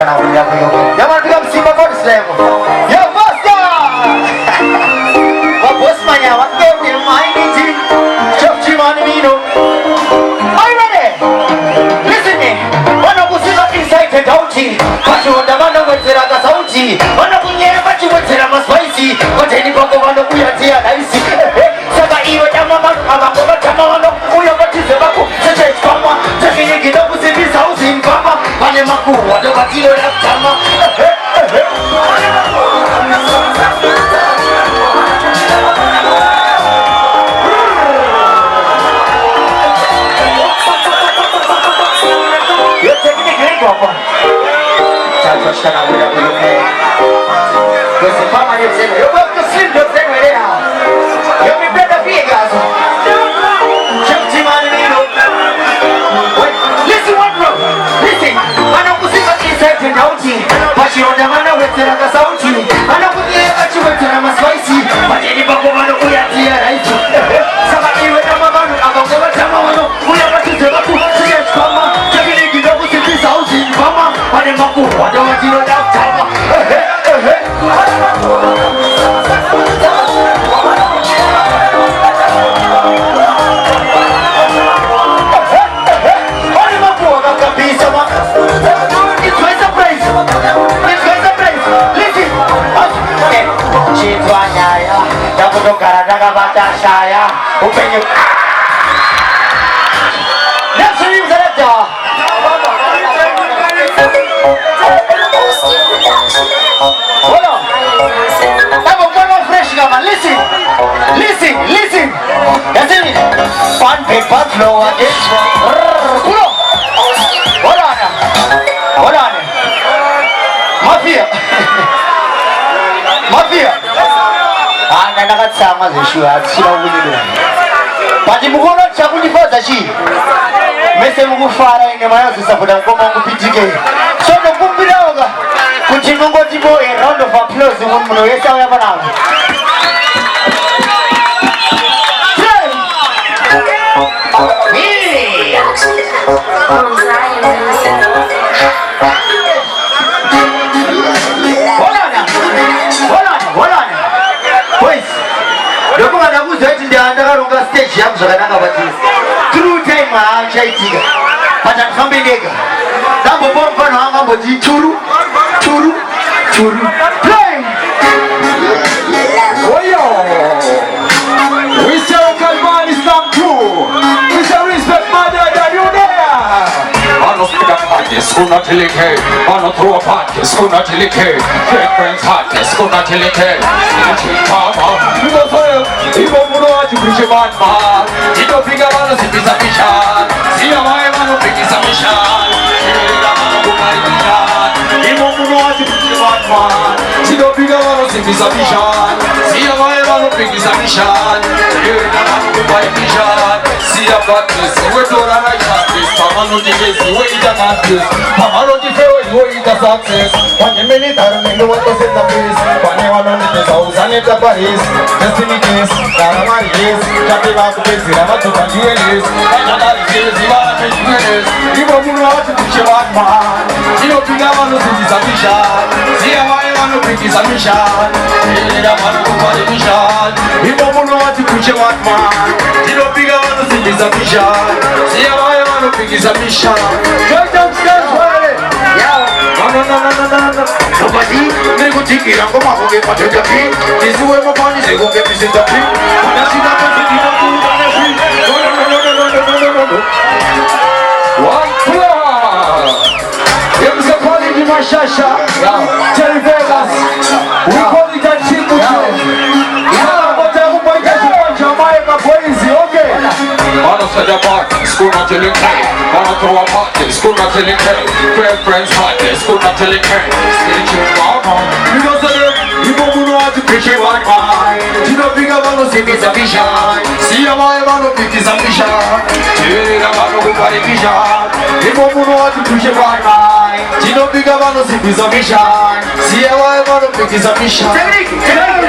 Jaman bilang si Bapak Islam. Ya basta. Bapak semuanya, waktu dia main ini, chef Ciman Mino. Are you ready? Listen me. Mana pusing inside the doughty. Baca unda mana wetera ka sauti. Mana punya baca wetera mas spicy. Kau jadi bapak mana punya dia nice. Saba iyo jama mana abang kau jama mana punya baca sebaku. Sejak kamu jadi kita pusing di sauti papa. Mana maku ada bagi orang jama. Sekarang aku dah belum ni. Kau sempat mana sih? Yo bawa tu slim tu sih ni dia. Yo ni berada Vegas. Jump di mana ni lo? Wait, listen one bro. Listen. Mana aku sih kat inside the naughty. Masih orang mana weteran ka sauti. Mana aku dia kat cuma weteran mas spicy. Macam ni bapak mana aku yang dia right. Sama ni weteran mana abang kau macam mana? Aku yang kat cuma aku sejak kamu. Jadi ni kita aku sendiri sauti. Mama, mana aku ada macam ni dah sama. Saya upenya Nasrim saja hold on I'm a fresh gaman listen that's it one paper flow again hold on mafia anakat sama zishwa sina ubunyido pati mukono chakujifoza chi mese mukufara ine mayo zisafuda ngoma ngupitike sono kumbiraoga kuti mungoti bo a round of applause muno yesa yapa nawo ndakaronga stage yangu zvakanaka batisi through time haachaitika but andifambe ndega ndambopa mufano wanga amboti churu play oyo we say Kalman Islam too we say respect mother that you there ano speak party skuna tilike ano throw a party skuna tilike friends party skuna tilike mama ibo muno ati kucheman ma ito piga mano sipisa pishan siya mae mano pikisa mishan ila mano kumari pishan ibo muno ati kucheman ma ito piga mano sipisa pishan siya mae mano pikisa mishan ila mano kumari pishan siya batis wetora na chatis pamano digezi we ita natis pamano difeo we ita success wanye militar nilo wato senda pis wanye wano nite sauzane ta Paris destiny kiss Karamaris, Jatiba Kupizira, Matukanjuelis, Ajanaris, Ivana Juelis, Ibo Muno to Puchewan Man, Ino Pigavano Samishan, Siamano Pikisamishan, Ilamano Kuparishan, Ibo Muno to Puchewan Man, Ino Pigavano Samishan, Siamano Pikisamishan, Jordan Skazway, no. Nobody, they go take it and come out with what you do. This is where my money is going to get this in the tree. When I see that person, you don't do that. No. One floor. Here's the quality of my shasha. Tell Vegas. We call it a chico show. Yeah, but I'm going to watch Jamaica crazy, okay? Mano said the party, school not till it came. Mano throw a party, school not till it came. Friends party, school not till it came. Stay tuned, mama. Because of them, you don't know how to preach it one mind. You don't think about no sing it's a vision. See a man who pick his ambition. You don't know who got a vision. You don't know how to preach it one mind. You don't think about no sing it's a vision. See a man who pick his ambition.